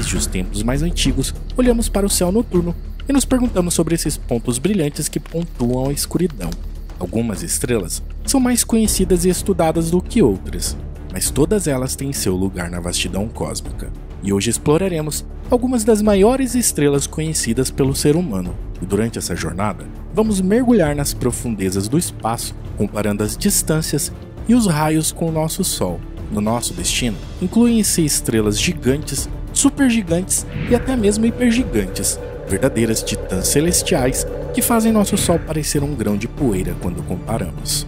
Desde os tempos mais antigos, olhamos para o céu noturno e nos perguntamos sobre esses pontos brilhantes que pontuam a escuridão. Algumas estrelas são mais conhecidas e estudadas do que outras, mas todas elas têm seu lugar na vastidão cósmica. E hoje exploraremos algumas das maiores estrelas conhecidas pelo ser humano. E durante essa jornada, vamos mergulhar nas profundezas do espaço, comparando as distâncias e os raios com o nosso Sol. No nosso destino, incluem-se estrelas gigantes, supergigantes e até mesmo hipergigantes, verdadeiras titãs celestiais que fazem nosso Sol parecer um grão de poeira quando comparamos.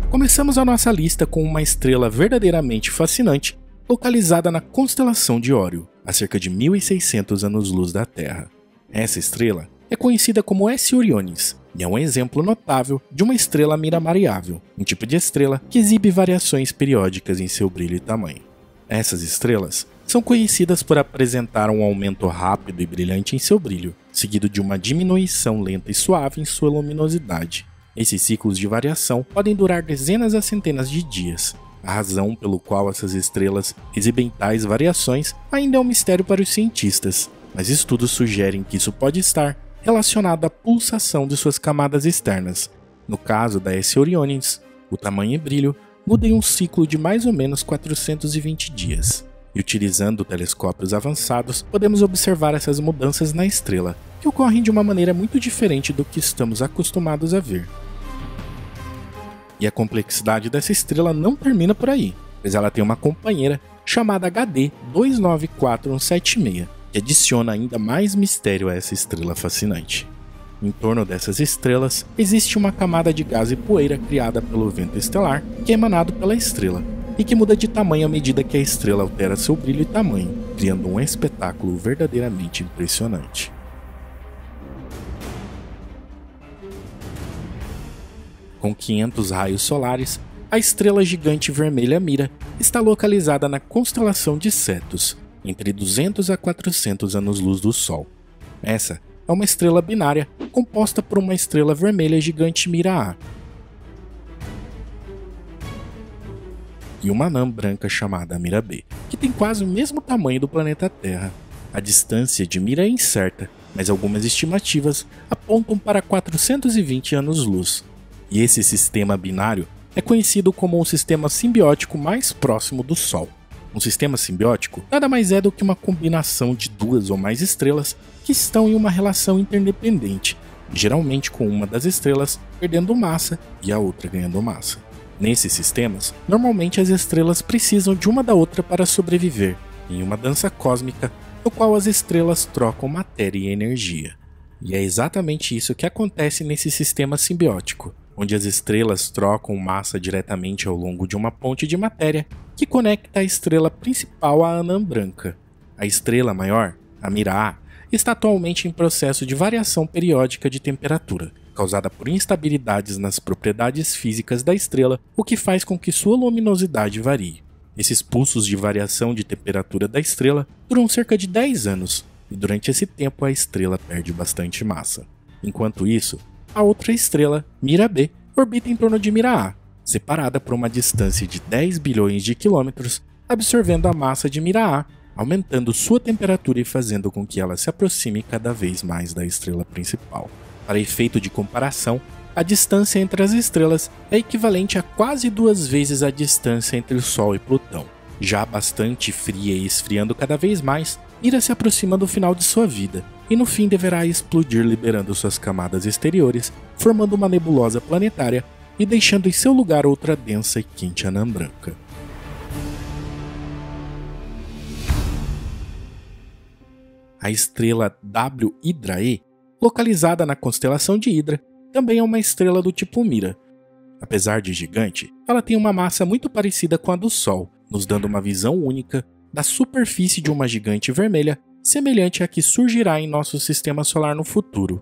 Começamos a nossa lista com uma estrela verdadeiramente fascinante, localizada na constelação de Órion, a cerca de 1.600 anos-luz da Terra. Essa estrela é conhecida como S Orionis e é um exemplo notável de uma estrela mira variável, um tipo de estrela que exibe variações periódicas em seu brilho e tamanho. Essas estrelas são conhecidas por apresentar um aumento rápido e brilhante em seu brilho, seguido de uma diminuição lenta e suave em sua luminosidade. Esses ciclos de variação podem durar dezenas a centenas de dias. A razão pelo qual essas estrelas exibem tais variações ainda é um mistério para os cientistas, mas estudos sugerem que isso pode estar relacionado à pulsação de suas camadas externas. No caso da S Orionis, o tamanho e brilho mudam em um ciclo de mais ou menos 420 dias. E utilizando telescópios avançados, podemos observar essas mudanças na estrela, que ocorrem de uma maneira muito diferente do que estamos acostumados a ver. E a complexidade dessa estrela não termina por aí, pois ela tem uma companheira chamada HD 294176, que adiciona ainda mais mistério a essa estrela fascinante. Em torno dessas estrelas, existe uma camada de gás e poeira criada pelo vento estelar, que é emanado pela estrela, e que muda de tamanho à medida que a estrela altera seu brilho e tamanho, criando um espetáculo verdadeiramente impressionante. Com 500 raios solares, a estrela gigante vermelha Mira está localizada na constelação de Cetus, entre 200 a 400 anos-luz do Sol. Essa é uma estrela binária composta por uma estrela vermelha gigante Mira A e uma anã branca chamada Mira B, que tem quase o mesmo tamanho do planeta Terra. A distância de Mira é incerta, mas algumas estimativas apontam para 420 anos-luz. E esse sistema binário é conhecido como o sistema simbiótico mais próximo do Sol. Um sistema simbiótico nada mais é do que uma combinação de duas ou mais estrelas que estão em uma relação interdependente, geralmente com uma das estrelas perdendo massa e a outra ganhando massa. Nesses sistemas, normalmente as estrelas precisam de uma da outra para sobreviver, em uma dança cósmica no qual as estrelas trocam matéria e energia. E é exatamente isso que acontece nesse sistema simbiótico, onde as estrelas trocam massa diretamente ao longo de uma ponte de matéria que conecta a estrela principal à anã branca. A estrela maior, a Mira A, está atualmente em processo de variação periódica de temperatura, causada por instabilidades nas propriedades físicas da estrela, o que faz com que sua luminosidade varie. Esses pulsos de variação de temperatura da estrela duram cerca de 10 anos, e durante esse tempo a estrela perde bastante massa. Enquanto isso, a outra estrela, Mira B, orbita em torno de Mira A, separada por uma distância de 10 bilhões de quilômetros, absorvendo a massa de Mira A, aumentando sua temperatura e fazendo com que ela se aproxime cada vez mais da estrela principal. Para efeito de comparação, a distância entre as estrelas é equivalente a quase 2 vezes a distância entre o Sol e Plutão. Já bastante fria e esfriando cada vez mais, Mira se aproxima do final de sua vida, e no fim deverá explodir liberando suas camadas exteriores, formando uma nebulosa planetária e deixando em seu lugar outra densa e quente anã branca. A estrela W Hydrae, localizada na constelação de Hidra, também é uma estrela do tipo Mira. Apesar de gigante, ela tem uma massa muito parecida com a do Sol, nos dando uma visão única da superfície de uma gigante vermelha, semelhante à que surgirá em nosso sistema solar no futuro.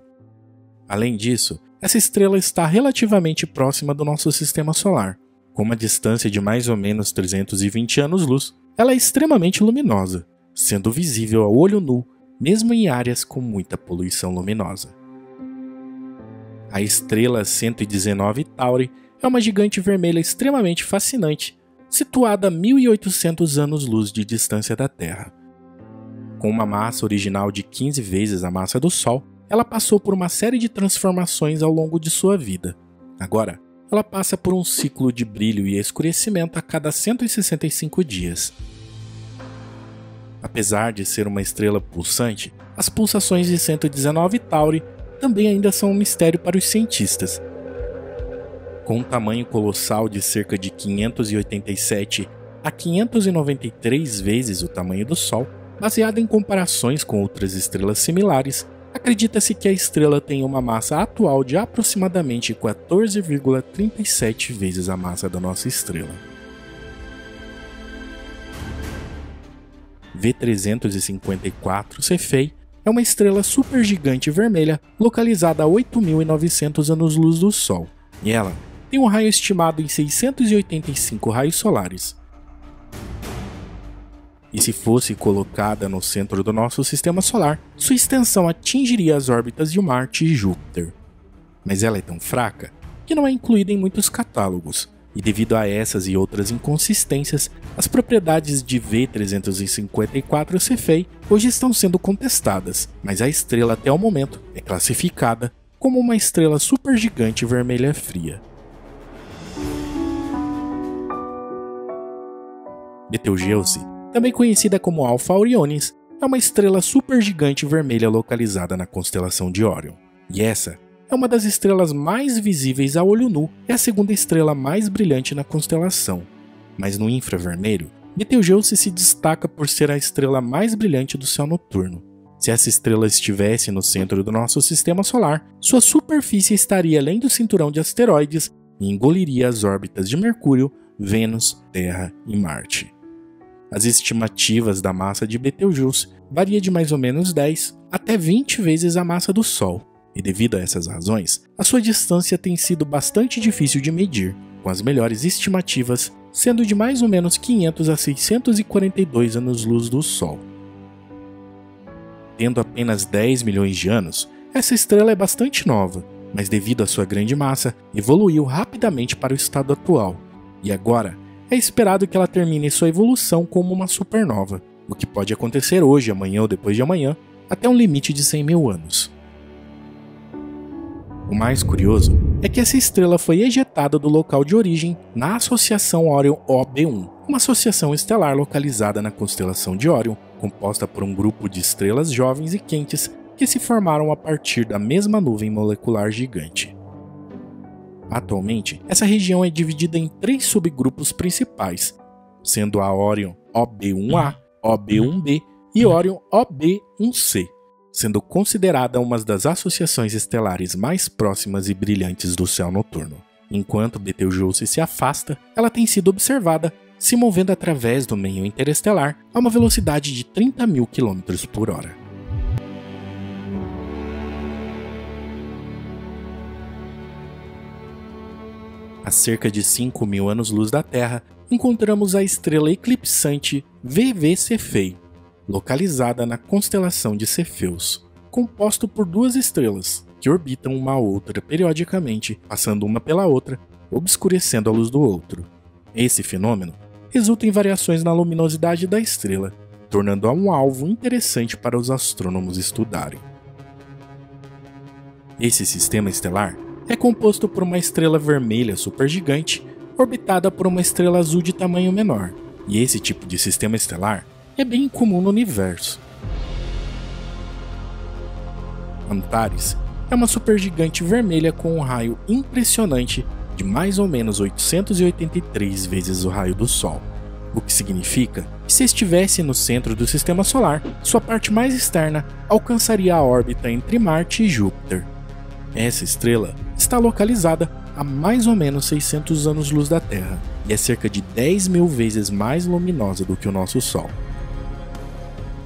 Além disso, essa estrela está relativamente próxima do nosso sistema solar. Com uma distância de mais ou menos 320 anos-luz, ela é extremamente luminosa, sendo visível a olho nu, mesmo em áreas com muita poluição luminosa. A estrela 119 Tauri é uma gigante vermelha extremamente fascinante, situada a 1.800 anos-luz de distância da Terra. Com uma massa original de 15 vezes a massa do Sol, ela passou por uma série de transformações ao longo de sua vida. Agora, ela passa por um ciclo de brilho e escurecimento a cada 165 dias. Apesar de ser uma estrela pulsante, as pulsações de 119 Tauri também ainda são um mistério para os cientistas. Com um tamanho colossal de cerca de 587 a 593 vezes o tamanho do Sol, baseado em comparações com outras estrelas similares, acredita-se que a estrela tem uma massa atual de aproximadamente 14,37 vezes a massa da nossa estrela. V354 Cephei é uma estrela supergigante vermelha localizada a 8.900 anos-luz do Sol, e ela tem um raio estimado em 685 raios solares. E se fosse colocada no centro do nosso sistema solar, sua extensão atingiria as órbitas de Marte e Júpiter. Mas ela é tão fraca que não é incluída em muitos catálogos, e devido a essas e outras inconsistências, as propriedades de V354 Cephei hoje estão sendo contestadas, mas a estrela até o momento é classificada como uma estrela supergigante vermelha fria. Betelgeuse, também conhecida como Alpha Orionis, é uma estrela supergigante vermelha localizada na constelação de Órion. E essa é uma das estrelas mais visíveis a olho nu e a segunda estrela mais brilhante na constelação. Mas no infravermelho, Betelgeuse se destaca por ser a estrela mais brilhante do céu noturno. Se essa estrela estivesse no centro do nosso sistema solar, sua superfície estaria além do cinturão de asteroides e engoliria as órbitas de Mercúrio, Vênus, Terra e Marte. As estimativas da massa de Betelgeuse variam de mais ou menos 10 até 20 vezes a massa do Sol, e devido a essas razões, a sua distância tem sido bastante difícil de medir, com as melhores estimativas sendo de mais ou menos 500 a 642 anos-luz do Sol. Tendo apenas 10 milhões de anos, essa estrela é bastante nova, mas devido à sua grande massa, evoluiu rapidamente para o estado atual, e agora é esperado que ela termine sua evolução como uma supernova, o que pode acontecer hoje, amanhã ou depois de amanhã, até um limite de 100 mil anos. O mais curioso é que essa estrela foi ejetada do local de origem na Associação Órion OB1, uma associação estelar localizada na constelação de Órion, composta por um grupo de estrelas jovens e quentes que se formaram a partir da mesma nuvem molecular gigante. Atualmente, essa região é dividida em 3 subgrupos principais, sendo a Órion OB1A, OB1B e Órion OB1C, sendo considerada uma das associações estelares mais próximas e brilhantes do céu noturno. Enquanto Betelgeuse se afasta, ela tem sido observada se movendo através do meio interestelar a uma velocidade de 30.000 km/h. A cerca de 5.000 anos-luz da Terra, encontramos a estrela eclipsante VV Cephei, localizada na constelação de Cefeus, composto por 2 estrelas, que orbitam uma a outra periodicamente, passando uma pela outra, obscurecendo a luz do outro. Esse fenômeno resulta em variações na luminosidade da estrela, tornando-a um alvo interessante para os astrônomos estudarem. Esse sistema estelar é composto por uma estrela vermelha supergigante orbitada por uma estrela azul de tamanho menor, e esse tipo de sistema estelar é bem comum no universo. Antares é uma supergigante vermelha com um raio impressionante de mais ou menos 883 vezes o raio do Sol, o que significa que se estivesse no centro do sistema solar, sua parte mais externa alcançaria a órbita entre Marte e Júpiter. Essa estrela está localizada a mais ou menos 600 anos-luz da Terra e é cerca de 10.000 vezes mais luminosa do que o nosso Sol.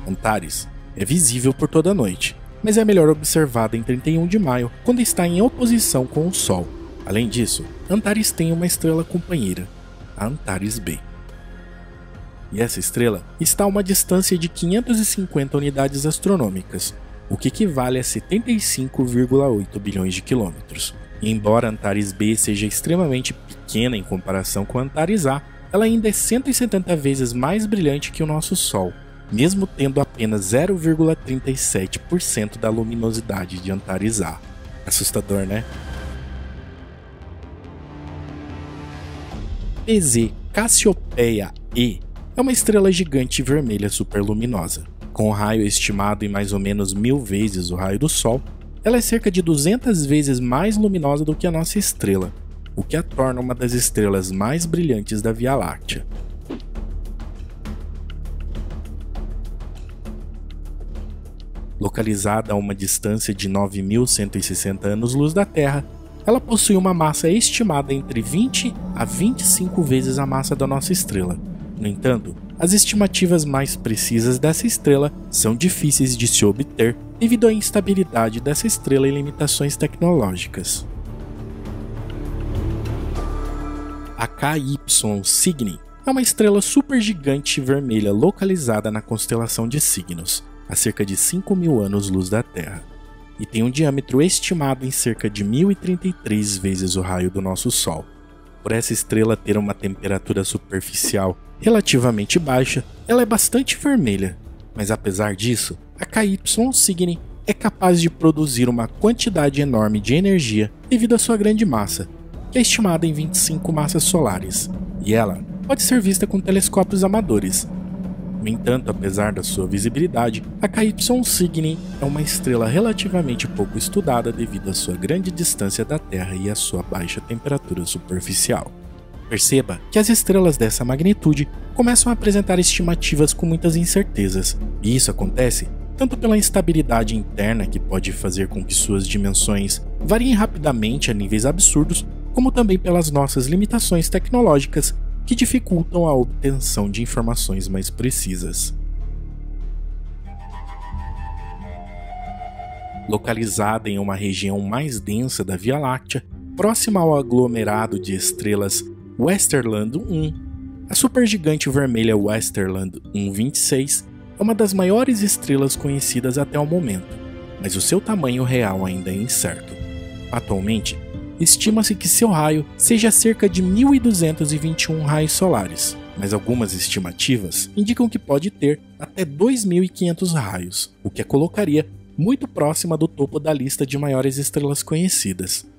Antares é visível por toda a noite, mas é melhor observada em 31 de maio, quando está em oposição com o Sol. Além disso, Antares tem uma estrela companheira, a Antares B. E essa estrela está a uma distância de 550 unidades astronômicas, o que equivale a 75,8 bilhões de quilômetros. E embora Antares B seja extremamente pequena em comparação com Antares A, ela ainda é 170 vezes mais brilhante que o nosso Sol, mesmo tendo apenas 0,37% da luminosidade de Antares A. Assustador, né? PZ Cassiopeia E é uma estrela gigante vermelha superluminosa. Com um raio estimado em mais ou menos 1000 vezes o raio do Sol, ela é cerca de 200 vezes mais luminosa do que a nossa estrela, o que a torna uma das estrelas mais brilhantes da Via Láctea. Localizada a uma distância de 9.160 anos-luz da Terra, ela possui uma massa estimada entre 20 a 25 vezes a massa da nossa estrela. No entanto, as estimativas mais precisas dessa estrela são difíceis de se obter devido à instabilidade dessa estrela e limitações tecnológicas. A KY Cygni é uma estrela supergigante vermelha localizada na constelação de Cygnos, a cerca de 5.000 anos-luz da Terra, e tem um diâmetro estimado em cerca de 1033 vezes o raio do nosso Sol. Por essa estrela ter uma temperatura superficial relativamente baixa, ela é bastante vermelha, mas apesar disso, a KY Cygni é capaz de produzir uma quantidade enorme de energia devido à sua grande massa, que é estimada em 25 massas solares, e ela pode ser vista com telescópios amadores. No entanto, apesar da sua visibilidade, a KY Cygni é uma estrela relativamente pouco estudada devido à sua grande distância da Terra e à sua baixa temperatura superficial. Perceba que as estrelas dessa magnitude começam a apresentar estimativas com muitas incertezas, e isso acontece tanto pela instabilidade interna que pode fazer com que suas dimensões variem rapidamente a níveis absurdos, como também pelas nossas limitações tecnológicas que dificultam a obtenção de informações mais precisas. Localizada em uma região mais densa da Via Láctea, próxima ao aglomerado de estrelas Westerland 1, a supergigante vermelha Westerland 126 é uma das maiores estrelas conhecidas até o momento, mas o seu tamanho real ainda é incerto. Atualmente, estima-se que seu raio seja cerca de 1.221 raios solares, mas algumas estimativas indicam que pode ter até 2.500 raios, o que a colocaria muito próxima do topo da lista de maiores estrelas conhecidas.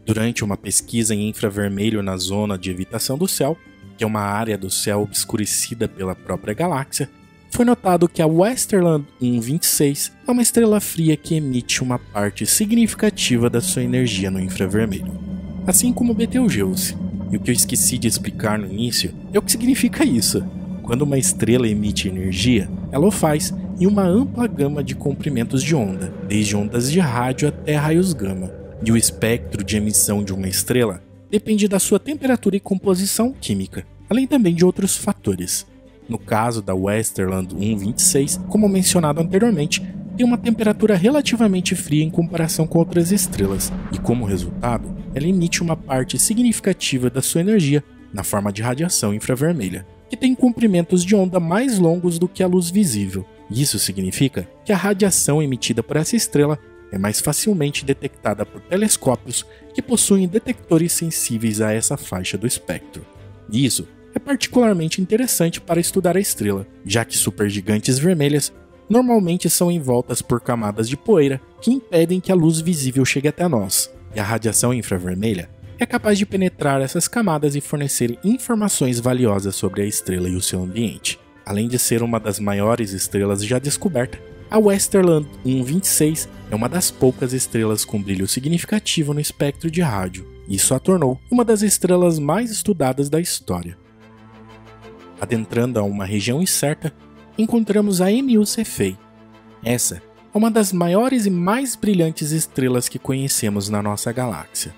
Durante uma pesquisa em infravermelho na zona de evitação do céu, que é uma área do céu obscurecida pela própria galáxia, foi notado que a Westerland 126 é uma estrela fria que emite uma parte significativa da sua energia no infravermelho, assim como Betelgeuse. E o que eu esqueci de explicar no início é o que significa isso. Quando uma estrela emite energia, ela o faz em uma ampla gama de comprimentos de onda, desde ondas de rádio até raios gama. E o espectro de emissão de uma estrela depende da sua temperatura e composição química, além também de outros fatores. No caso da Westerland 126, como mencionado anteriormente, tem uma temperatura relativamente fria em comparação com outras estrelas, e como resultado, ela emite uma parte significativa da sua energia na forma de radiação infravermelha, que tem comprimentos de onda mais longos do que a luz visível. Isso significa que a radiação emitida por essa estrela é mais facilmente detectada por telescópios que possuem detectores sensíveis a essa faixa do espectro. E isso é particularmente interessante para estudar a estrela, já que supergigantes vermelhas normalmente são envoltas por camadas de poeira que impedem que a luz visível chegue até nós, e a radiação infravermelha é capaz de penetrar essas camadas e fornecer informações valiosas sobre a estrela e o seu ambiente. Além de ser uma das maiores estrelas já descoberta, a Westerland 126 é uma das poucas estrelas com brilho significativo no espectro de rádio. Isso a tornou uma das estrelas mais estudadas da história. Adentrando a uma região incerta, encontramos a MU Cephei. Essa é uma das maiores e mais brilhantes estrelas que conhecemos na nossa galáxia.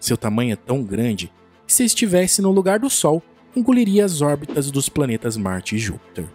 Seu tamanho é tão grande que, se estivesse no lugar do Sol, engoliria as órbitas dos planetas Marte e Júpiter.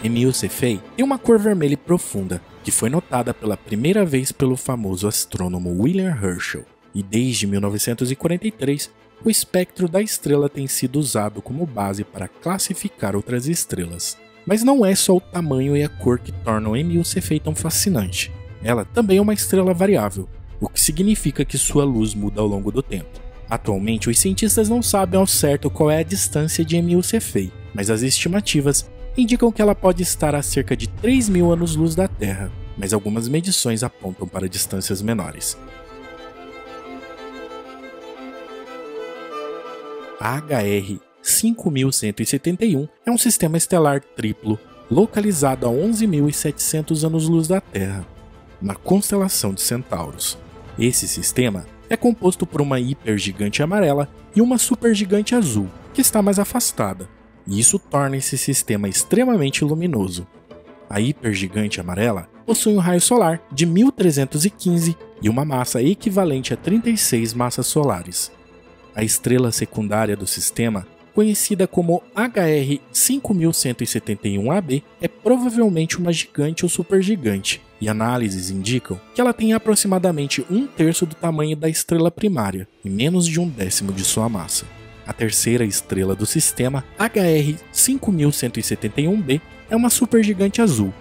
MU Cephei tem uma cor vermelha profunda, que foi notada pela primeira vez pelo famoso astrônomo William Herschel. e desde 1943, o espectro da estrela tem sido usado como base para classificar outras estrelas. Mas não é só o tamanho e a cor que tornam M1CFA tão fascinante. Ela também é uma estrela variável, o que significa que sua luz muda ao longo do tempo. Atualmente, os cientistas não sabem ao certo qual é a distância de M1CFA, mas as estimativas indicam que ela pode estar a cerca de 3.000 anos-luz da Terra, mas algumas medições apontam para distâncias menores. A HR 5171 é um sistema estelar triplo localizado a 11.700 anos-luz da Terra, na constelação de Centauros. Esse sistema é composto por uma hipergigante amarela e uma supergigante azul, que está mais afastada, e isso torna esse sistema extremamente luminoso. A hipergigante amarela possui um raio solar de 1315 e uma massa equivalente a 36 massas solares. A estrela secundária do sistema, conhecida como HR 5171AB, é provavelmente uma gigante ou supergigante, e análises indicam que ela tem aproximadamente 1/3 do tamanho da estrela primária e menos de 1/10 de sua massa. A terceira estrela do sistema, HR 5171b, é uma supergigante azul.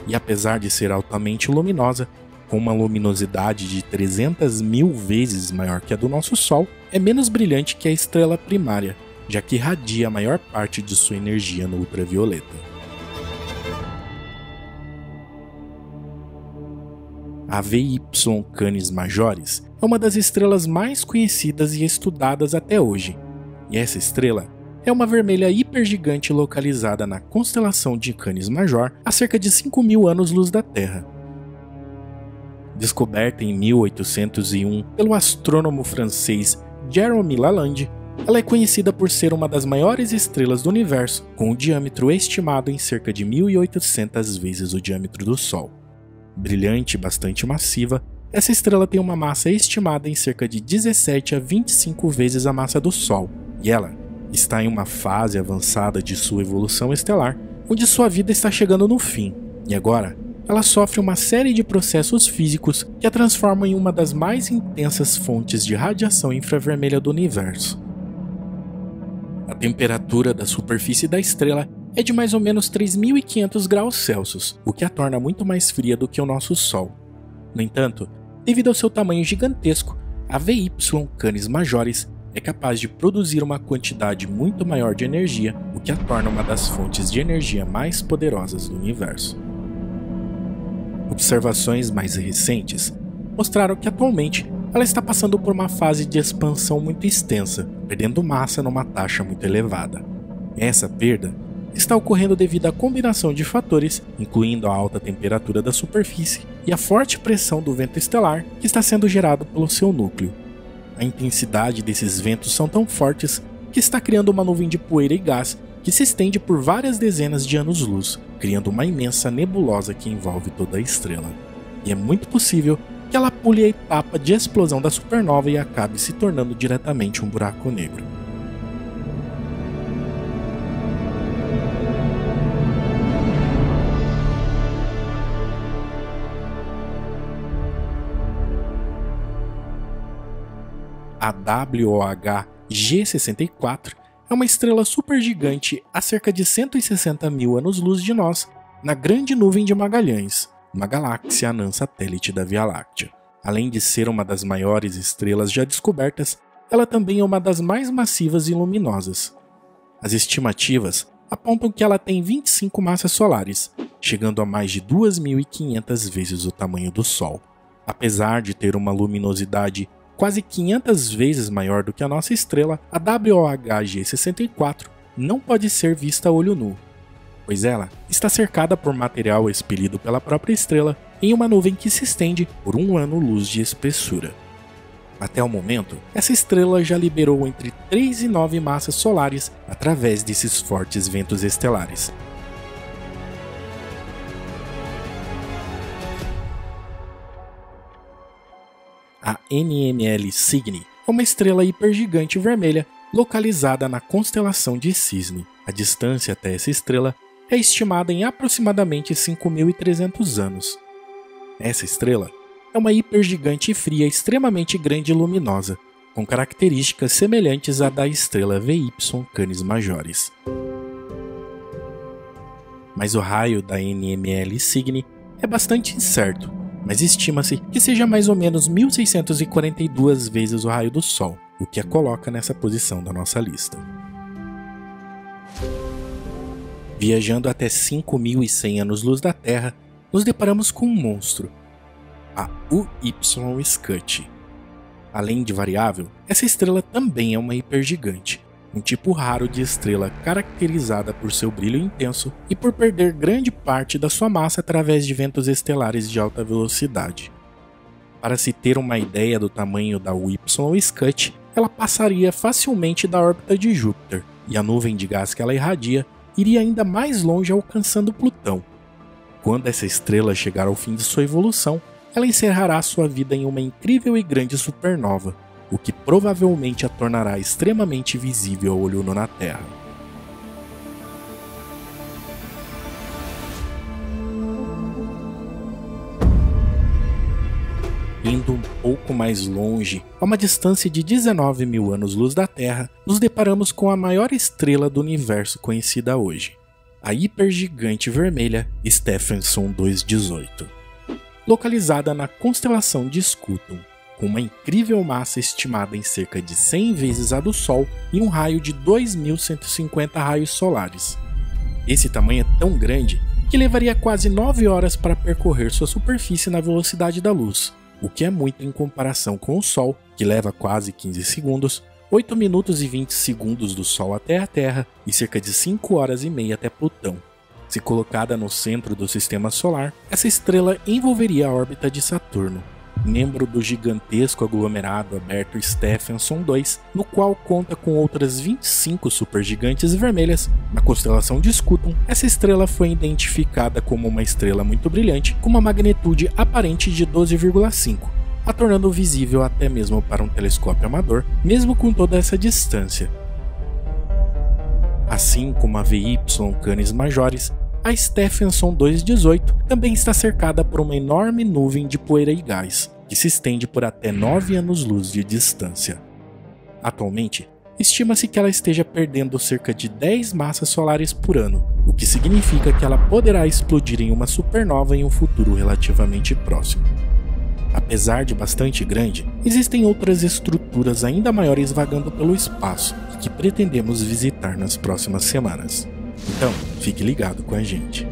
E apesar de ser altamente luminosa, com uma luminosidade de 300.000 vezes maior que a do nosso Sol, é menos brilhante que a estrela primária, já que irradia a maior parte de sua energia no ultravioleta. A VY Canis Majoris é uma das estrelas mais conhecidas e estudadas até hoje, e essa estrela é uma vermelha hipergigante localizada na constelação de Canis Major a cerca de 5.000 anos-luz da Terra. Descoberta em 1801 pelo astrônomo francês Jérôme Lalande, ela é conhecida por ser uma das maiores estrelas do universo, com um diâmetro estimado em cerca de 1.800 vezes o diâmetro do Sol. Brilhante e bastante massiva, essa estrela tem uma massa estimada em cerca de 17 a 25 vezes a massa do Sol, e ela está em uma fase avançada de sua evolução estelar, onde sua vida está chegando no fim, e agora ela sofre uma série de processos físicos que a transformam em uma das mais intensas fontes de radiação infravermelha do universo. A temperatura da superfície da estrela é de mais ou menos 3.500 graus Celsius, o que a torna muito mais fria do que o nosso Sol. No entanto, devido ao seu tamanho gigantesco, a VY Canis Majoris é capaz de produzir uma quantidade muito maior de energia, o que a torna uma das fontes de energia mais poderosas do universo. Observações mais recentes mostraram que atualmente ela está passando por uma fase de expansão muito extensa, perdendo massa numa taxa muito elevada. Essa perda está ocorrendo devido à combinação de fatores, incluindo a alta temperatura da superfície e a forte pressão do vento estelar que está sendo gerado pelo seu núcleo. A intensidade desses ventos são tão fortes que está criando uma nuvem de poeira e gás que se estende por várias dezenas de anos-luz, criando uma imensa nebulosa que envolve toda a estrela. E é muito possível que ela pule a etapa de explosão da supernova e acabe se tornando diretamente um buraco negro. A WOH G64 é uma estrela supergigante a cerca de 160.000 anos-luz de nós, na Grande Nuvem de Magalhães, uma galáxia anã satélite da Via Láctea. Além de ser uma das maiores estrelas já descobertas, ela também é uma das mais massivas e luminosas. As estimativas apontam que ela tem 25 massas solares, chegando a mais de 2.500 vezes o tamanho do Sol. Apesar de ter uma luminosidade quase 500 vezes maior do que a nossa estrela, a WOH G64 não pode ser vista a olho nu, pois ela está cercada por material expelido pela própria estrela em uma nuvem que se estende por 1 ano-luz de espessura. Até o momento, essa estrela já liberou entre 3 e 9 massas solares através desses fortes ventos estelares. A NML Cygni é uma estrela hipergigante vermelha localizada na constelação de Cisne. A distância até essa estrela é estimada em aproximadamente 5.300 anos. Essa estrela é uma hipergigante fria extremamente grande e luminosa, com características semelhantes à da estrela VY Canis Majoris. Mas o raio da NML Cygni é bastante incerto, mas estima-se que seja mais ou menos 1642 vezes o raio do Sol, o que a coloca nessa posição da nossa lista. Viajando até 5.100 anos-luz da Terra, nos deparamos com um monstro, a UY Scuti. Além de variável, essa estrela também é uma hipergigante, um tipo raro de estrela caracterizada por seu brilho intenso e por perder grande parte da sua massa através de ventos estelares de alta velocidade. Para se ter uma ideia do tamanho da UY Scuti, ela passaria facilmente da órbita de Júpiter, e a nuvem de gás que ela irradia iria ainda mais longe, alcançando Plutão. Quando essa estrela chegar ao fim de sua evolução, ela encerrará sua vida em uma incrível e grande supernova, o que provavelmente a tornará extremamente visível ao olho nu na Terra. Indo um pouco mais longe, a uma distância de 19.000 anos-luz da Terra, nos deparamos com a maior estrela do universo conhecida hoje, a hipergigante vermelha Stephenson 218. Localizada na constelação de Scutum, com uma incrível massa estimada em cerca de 100 vezes a do Sol e um raio de 2.150 raios solares. Esse tamanho é tão grande que levaria quase 9 horas para percorrer sua superfície na velocidade da luz, o que é muito em comparação com o Sol, que leva quase 15 segundos, 8 minutos e 20 segundos do Sol até a Terra e cerca de 5 horas e meia até Plutão. Se colocada no centro do sistema solar, essa estrela envolveria a órbita de Saturno, membro do gigantesco aglomerado aberto Stephenson 2, no qual conta com outras 25 supergigantes vermelhas. Na constelação de Scutum, essa estrela foi identificada como uma estrela muito brilhante com uma magnitude aparente de 12,5, a tornando visível até mesmo para um telescópio amador, mesmo com toda essa distância. Assim como a VY Canis Majoris, a Stephenson 218 também está cercada por uma enorme nuvem de poeira e gás, que se estende por até 9 anos-luz de distância. Atualmente, estima-se que ela esteja perdendo cerca de 10 massas solares por ano, o que significa que ela poderá explodir em uma supernova em um futuro relativamente próximo. Apesar de bastante grande, existem outras estruturas ainda maiores vagando pelo espaço e que pretendemos visitar nas próximas semanas. Então, fique ligado com a gente.